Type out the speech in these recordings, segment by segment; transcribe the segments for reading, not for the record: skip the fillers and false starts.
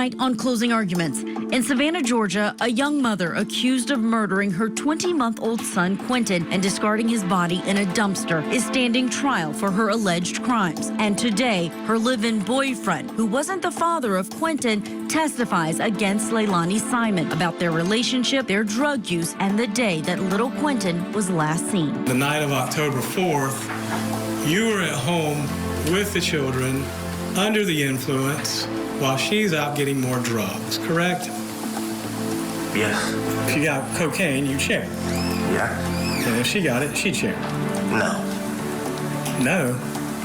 Tonight on Closing Arguments, in Savannah, Georgia, a young mother accused of murdering her 20-month-old son, Quinton, and discarding his body in a dumpster is standing trial for her alleged crimes. And today, her live-in boyfriend, who wasn't the father of Quinton, testifies against Leilani Simon about their relationship, their drug use, and the day that little Quinton was last seen. The night of October 4th, you were at home with the children, under the influence, while she's out getting more drugs, correct? Yes. If you got cocaine, you share. Yeah. And if she got it, she'd share. No. No?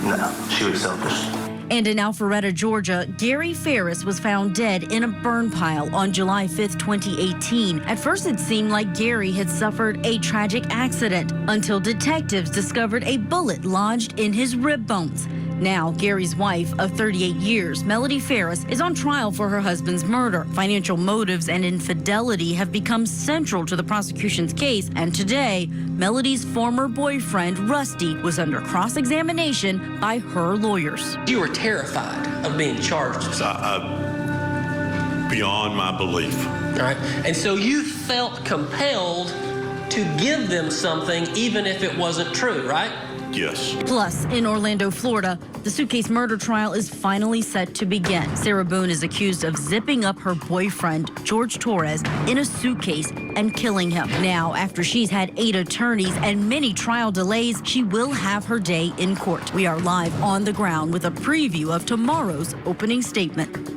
No, she was selfish. And in Alpharetta, Georgia, Gary Ferris was found dead in a burn pile on July 5th, 2018. At first, it seemed like Gary had suffered a tragic accident until detectives discovered a bullet lodged in his rib bones. Now, Gary's wife of 38 years, Melody Ferris, is on trial for her husband's murder. Financial motives and infidelity have become central to the prosecution's case, and today, Melody's former boyfriend, Rusty, was under cross-examination by her lawyers. You were terrified of being charged. Beyond my belief. All right, and so you felt compelled to give them something even if it wasn't true, right? Yes. Plus, in Orlando, Florida, the suitcase murder trial is finally set to begin. Sarah Boone is accused of zipping up her boyfriend, George Torres, in a suitcase and killing him. Now, after she's had 8 attorneys and many trial delays, she will have her day in court. We are live on the ground with a preview of tomorrow's opening statement.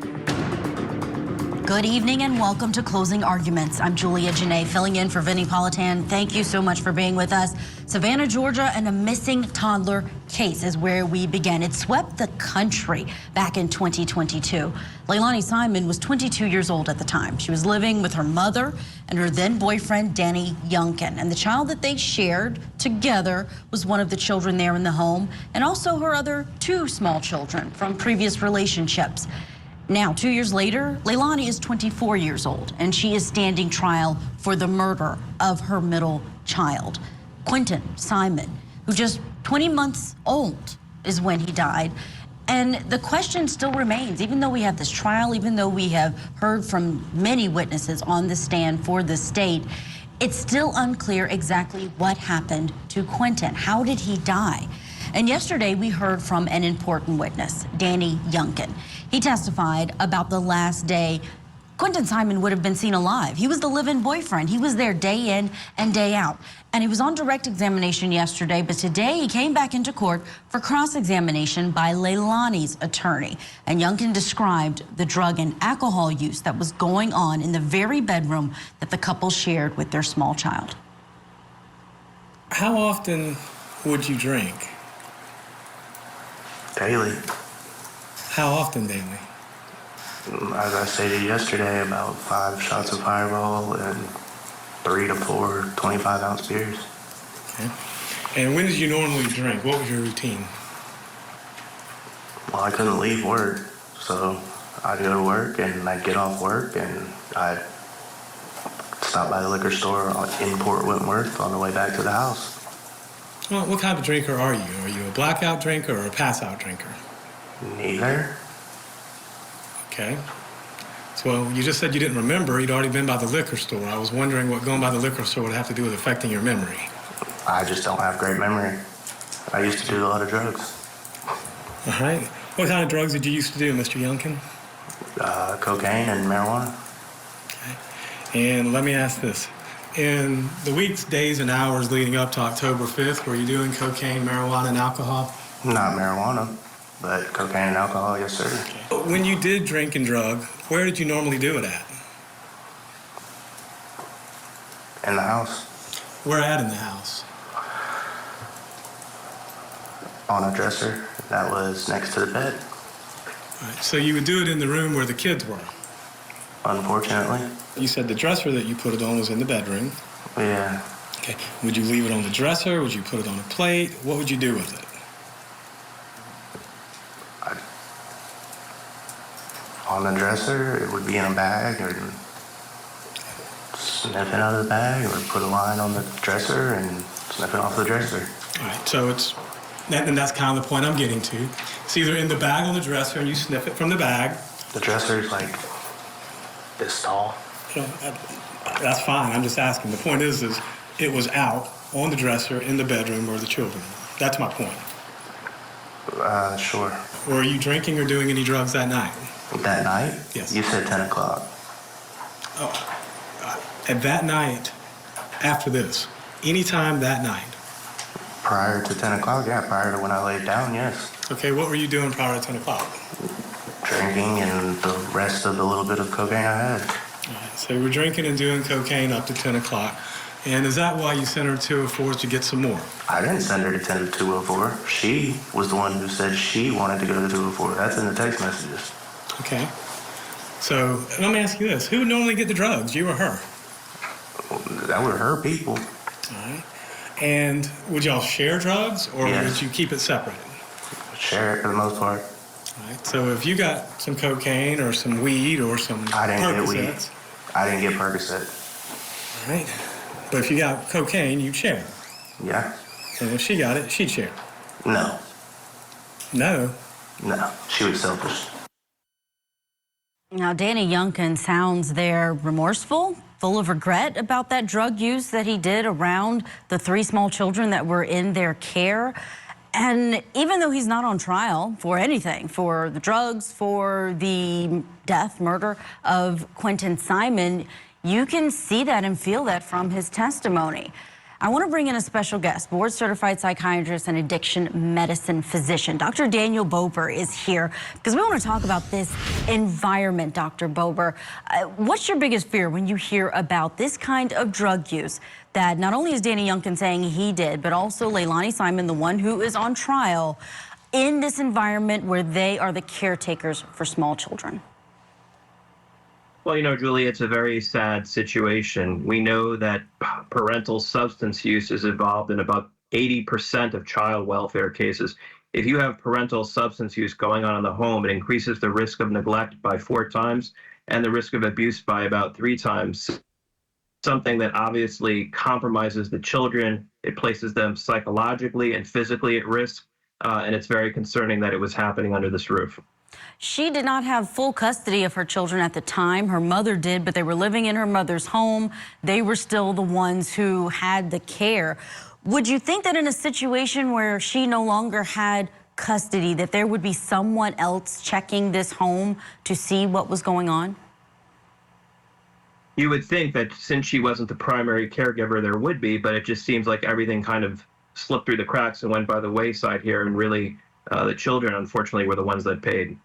Good evening and welcome to Closing Arguments. I'm Julia Janae, filling in for Vinnie Politan. Thank you so much for being with us. Savannah, Georgia, and a missing toddler case is where we began. It swept the country back in 2022. Leilani Simon was 22 years old at the time. She was living with her mother and her then boyfriend, Danny Youngkin. And the child that they shared together was one of the children there in the home, and also her other 2 small children from previous relationships. Now, 2 years later, Leilani is 24 years old, and she is standing trial for the murder of her middle child, Quinton Simon, who just 20 months old is when he died. And the question still remains, even though we have this trial, even though we have heard from many witnesses on the stand for the state, it's still unclear exactly what happened to Quinton. How did he die? And yesterday, we heard from an important witness, Danny Youngkin. He testified about the last day Quinton Simon would have been seen alive. He was the live-in boyfriend. He was there day in and day out. And he was on direct examination yesterday, but today he came back into court for cross-examination by Leilani's attorney. And Youngkin described the drug and alcohol use that was going on in the very bedroom that the couple shared with their small child. How often would you drink? Daily. How often daily? As I stated yesterday, about 5 shots of Fireball and 3 to 4 25-ounce beers. Okay. And when did you normally drink? What was your routine? Well, I couldn't leave work, so I'd go to work and I'd get off work and I'd stop by the liquor store in Port Wentworth on the way back to the house. Well, what kind of drinker are you? Are you a blackout drinker or a pass-out drinker? Neither. Okay. So you just said you didn't remember. You'd already been by the liquor store. I was wondering what going by the liquor store would have to do with affecting your memory. I just don't have great memory. I used to do a lot of drugs. All right. What kind of drugs did you used to do, Mr. Youngkin? Cocaine and marijuana. Okay. And let me ask this. In the weeks, days, and hours leading up to October 5th, were you doing cocaine, marijuana, and alcohol? Not marijuana, but cocaine and alcohol, yes, sir. Okay. When you did drink and drug, where did you normally do it at? In the house. Where at in the house? On a dresser that was next to the bed. All right. So you would do it in the room where the kids were? Unfortunately. You said the dresser that you put it on was in the bedroom. Yeah. Okay. Would you leave it on the dresser? Would you put it on a plate? What would you do with it? On the dresser, it would be in a bag, or snip it out of the bag, or put a line on the dresser and snip it off the dresser. All right, so and that's kind of the point I'm getting to. It's either in the bag on the dresser and you sniff it from the bag. The dresser is like this tall. That's fine. I'm just asking. The point is it was out on the dresser in the bedroom where the children were. That's my point. Sure. Were you drinking or doing any drugs that night? That night? Yes. You said 10 o'clock. And that night, after this, anytime that night? Prior to 10 o'clock, yeah. Prior to when I laid down, yes. Okay, what were you doing prior to 10 o'clock? Drinking and the rest of the little bit of cocaine I had. All right, so you were drinking and doing cocaine up to 10 o'clock. And is that why you sent her to 204 to get some more? I didn't send her to 204. She was the one who said she wanted to go to 204. That's in the text messages. Okay. So let me ask you this. Who would normally get the drugs, you or her? That were her people. All right. And would y'all share drugs, or Yes. would you keep it separated? Share it for the most part. All right. So if you got some cocaine or some weed or some I didn't get weed. Percocets, I didn't get Percocet. all right. But if you got cocaine, you'd share. Yeah? And if she got it, she'd share. No. No. No. She was selfish. Now, Danny Youngkin sounds there remorseful, full of regret about that drug use that he did around the 3 small children that were in their care. And even though he's not on trial for anything, for the drugs, for the murder of Quinton Simon, you can see that and feel that from his testimony. I want to bring in a special guest, board-certified psychiatrist and addiction medicine physician. Dr. Daniel Bober is here because we want to talk about this environment, Dr. Bober. What's your biggest fear when you hear about this kind of drug use that not only is Danny Youngkin saying he did, but also Leilani Simon, the one who is on trial, in this environment where they are the caretakers for small children? Well, you know, Julie, it's a very sad situation. We know that parental substance use is involved in about 80% of child welfare cases. If you have parental substance use going on in the home, it increases the risk of neglect by 4 times and the risk of abuse by about 3 times. Something that obviously compromises the children. It places them psychologically and physically at risk, and it's very concerning that it was happening under this roof. She did not have full custody of her children at the time. Her mother did, but they were living in her mother's home. They were still the ones who had the care. Would you think that in a situation where she no longer had custody, that there would be someone else checking this home to see what was going on? You would think that since she wasn't the primary caregiver, there would be, but it just seems like everything kind of slipped through the cracks and went by the wayside here, and really the children, unfortunately, were the ones that paid.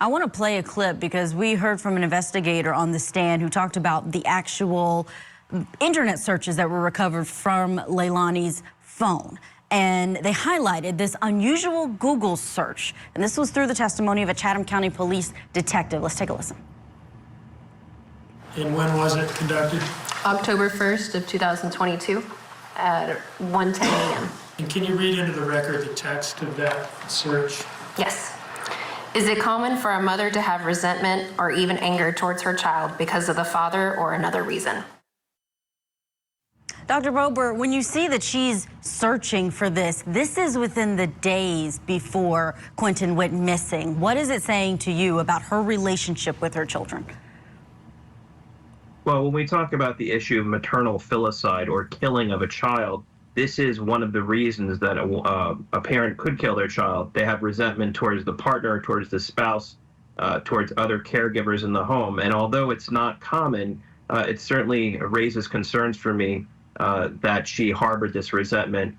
I want to play a clip because we heard from an investigator on the stand who talked about the actual internet searches that were recovered from Leilani's phone. And they highlighted this unusual Google search. And this was through the testimony of a Chatham County police detective. Let's take a listen. And when was it conducted? October 1st of 2022 at 1:10 a.m. And can you read into the record the text of that search? Yes. Is it common for a mother to have resentment or even anger towards her child because of the father or another reason? Dr. Bober, when you see that she's searching for this is within the days before Quinton went missing. What is it saying to you about her relationship with her children? Well, when we talk about the issue of maternal filicide or killing of a child, this is one of the reasons that a parent could kill their child. They have resentment towards the partner, towards the spouse, towards other caregivers in the home. And although it's not common, it certainly raises concerns for me that she harbored this resentment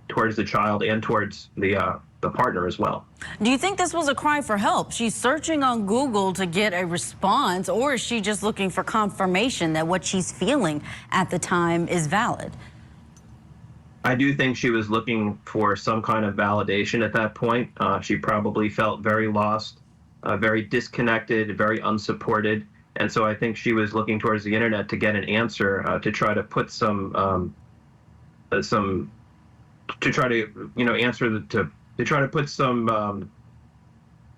towards the child and towards the partner as well. Do you think this was a cry for help? She's searching on Google to get a response, or is she just looking for confirmation that what she's feeling at the time is valid? I do think she was looking for some kind of validation at that point. She probably felt very lost, very disconnected, very unsupported. And so I think she was looking towards the internet to get an answer, to try to put to try to, you know, to try to put some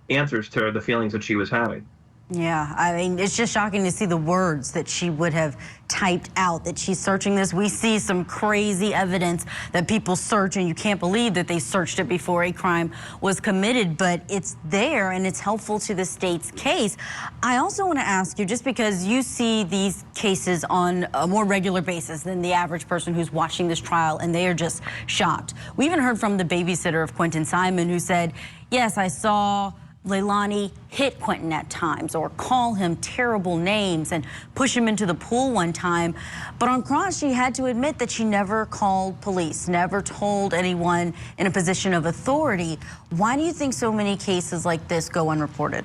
answers to the feelings that she was having. Yeah, I mean, it's just shocking to see the words that she would have typed out, that she's searching this. We see some crazy evidence that people search, and you can't believe that they searched it before a crime was committed, but it's there and it's helpful to the state's case. I also want to ask you, just because you see these cases on a more regular basis than the average person who's watching this trial, and they are just shocked. We even heard from the babysitter of Quinton Simon, who said, yes, I saw Leilani hit Quinton at times, or call him terrible names and push him into the pool one time. But on cross, she had to admit that she never called police, never told anyone in a position of authority. Why do you think so many cases like this go unreported?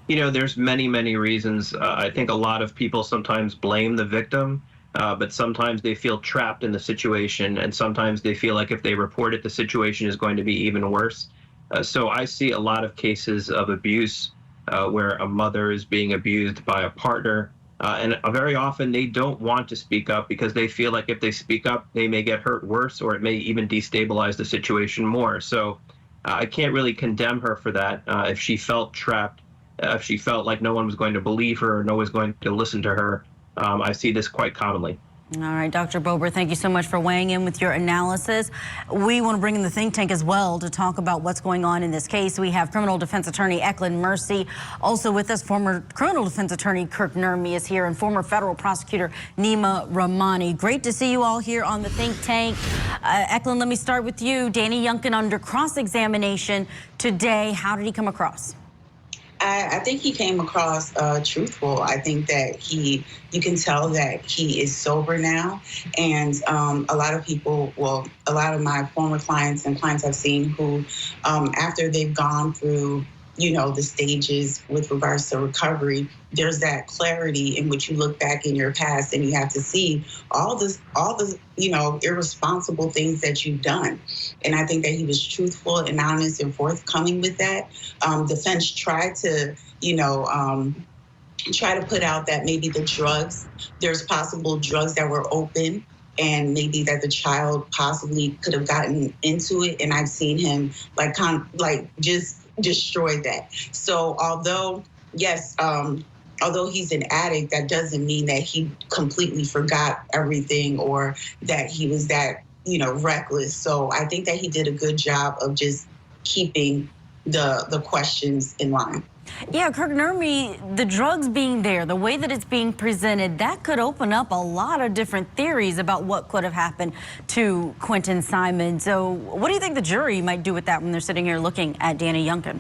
You know, there's many reasons. I think a lot of people sometimes blame the victim, but sometimes they feel trapped in the situation, and sometimes they feel like if they report it, the situation is going to be even worse. So I see a lot of cases of abuse where a mother is being abused by a partner, and very often they don't want to speak up because they feel like if they speak up, they may get hurt worse, or it may even destabilize the situation more. So I can't really condemn her for that. If she felt trapped, if she felt like no one was going to believe her or no one was going to listen to her, I see this quite commonly. All right, Dr. Bober, thank you so much for weighing in with your analysis. We want to bring in the think tank as well to talk about what's going on in this case. We have criminal defense attorney Eklund Mercy. Also with us, former criminal defense attorney Kirk Nurmi is here, and former federal prosecutor Nima Rahmani. Great to see you all here on the think tank. Eklund, let me start with you. Danny Youngkin under cross-examination today. How did he come across? I think he came across truthful. I think that you can tell that he is sober now. And a lot of people, a lot of my former clients and clients I've seen who, after they've gone through, the stages with regards to recovery, there's that clarity in which you look back in your past and you have to see all the irresponsible things that you've done. And I think that he was truthful and honest and forthcoming with that. Defense tried to, try to put out that maybe the drugs, there's possible drugs that were open, and maybe that the child possibly could have gotten into it. And I've seen him just destroy that. So although he's an addict, that doesn't mean that he completely forgot everything or that he was that, reckless. So I think that he did a good job of just keeping the questions in line. Yeah, Kirk Nurmi, the drugs being there, the way that it's being presented, that could open up a lot of different theories about what could have happened to Quinton Simon. So what do you think the jury might do with that when they're sitting here looking at Danny Youngkin?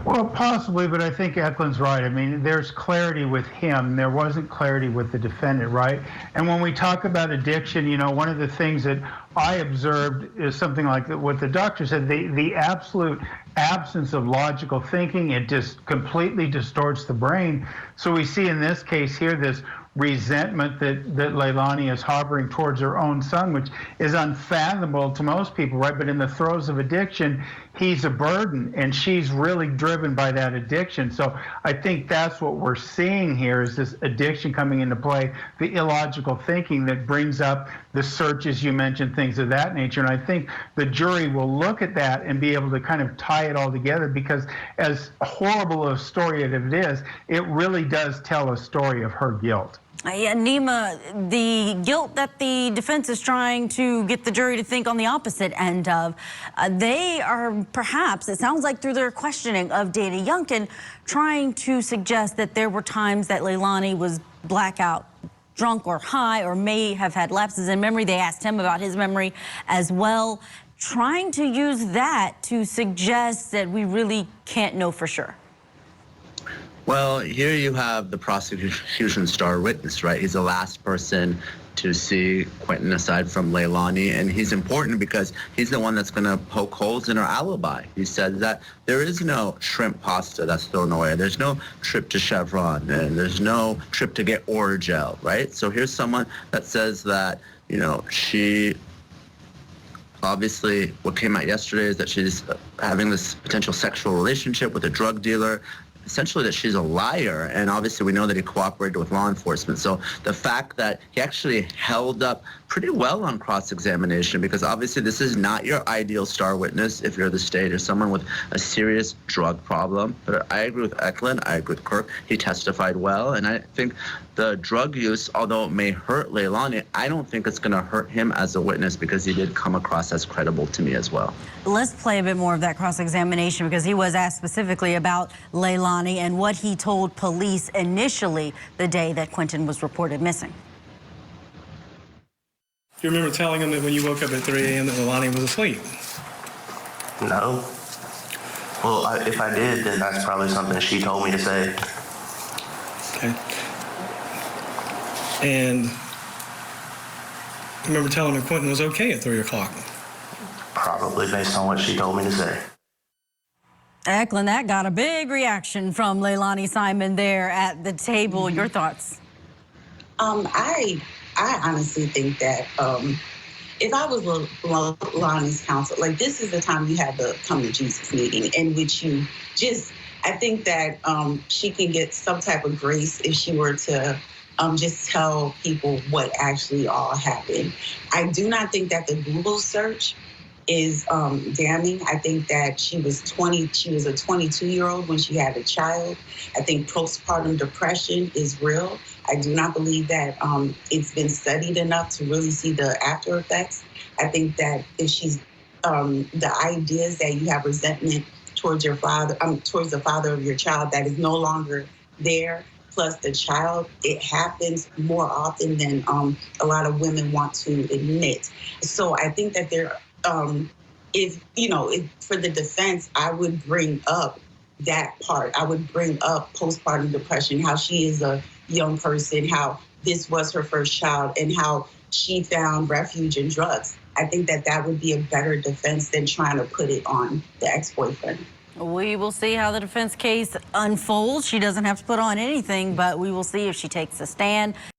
Well, possibly, but I think Eklund's right. I mean, there's clarity with him. There wasn't clarity with the defendant, right? And when we talk about addiction, one of the things that I observed is something like what the doctor said, the absolute absence of logical thinking. It just completely distorts the brain. So we see in this case here this resentment that Leilani is harboring towards her own son, which is unfathomable to most people, right? But in the throes of addiction, he's a burden, and she's really driven by that addiction. So I think that's what we're seeing here is this addiction coming into play, the illogical thinking that brings up the searches you mentioned, things of that nature. And I think the jury will look at that and be able to kind of tie it all together, because as horrible a story as it is, it really does tell a story of her guilt. Yeah, Nima, the guilt that the defense is trying to get the jury to think on the opposite end of, they are perhaps, it sounds like through their questioning of Danny Youngkin, trying to suggest that there were times that Leilani was blackout drunk or high, or may have had lapses in memory. They asked him about his memory as well, trying to use that to suggest that we really can't know for sure. Well, here you have the prosecution's star witness, right? He's the last person to see Quinton aside from Leilani, and he's important because he's the one that's going to poke holes in her alibi. He said that there is no shrimp pasta that's thrown away. There's no trip to Chevron, and there's no trip to get Oragel, right? So here's someone that says that, she obviously, what came out yesterday is that she's having this potential sexual relationship with a drug dealer, essentially that she's a liar, and obviously we know that he cooperated with law enforcement. So the fact that he actually held up pretty well on cross-examination, because obviously this is not your ideal star witness if you're the state or someone with a serious drug problem. But I agree with Eklund, I agree with Kirk. He testified well, and I think the drug use, although it may hurt Leilani, I don't think it's going to hurt him as a witness, because he did come across as credible to me as well. Let's play a bit more of that cross-examination, because he was asked specifically about Leilani and what he told police initially the day that Quinton was reported missing. Do you remember telling him that when you woke up at 3 a.m. that Leilani was asleep? No. Well, if I did, then that's probably something she told me to say. Okay. And you remember telling him Quinton was okay at 3 o'clock? Probably based on what she told me to say. Eklund, that got a big reaction from Leilani Simon there at the table. Your thoughts? I honestly think that if I was Leilani's counsel, like, this is the time you have the come to Jesus meeting in which you just, I think that she can get some type of grace if she were to just tell people what actually all happened. I do not think that the Google search is damning. I think that she was a 22-year-old when she had a child. I think postpartum depression is real. I do not believe that it's been studied enough to really see the after effects. I think that if she's the ideas that you have resentment towards your father, towards the father of your child that is no longer there, plus the child, it happens more often than a lot of women want to admit. So I think that there, if for the defense, I would bring up that part. I would bring up postpartum depression, how she is a young person, how this was her first child, and how she found refuge in drugs. I think that that would be a better defense than trying to put it on the ex-boyfriend. We will see how the defense case unfolds. She doesn't have to put on anything, but we will see if she takes a stand.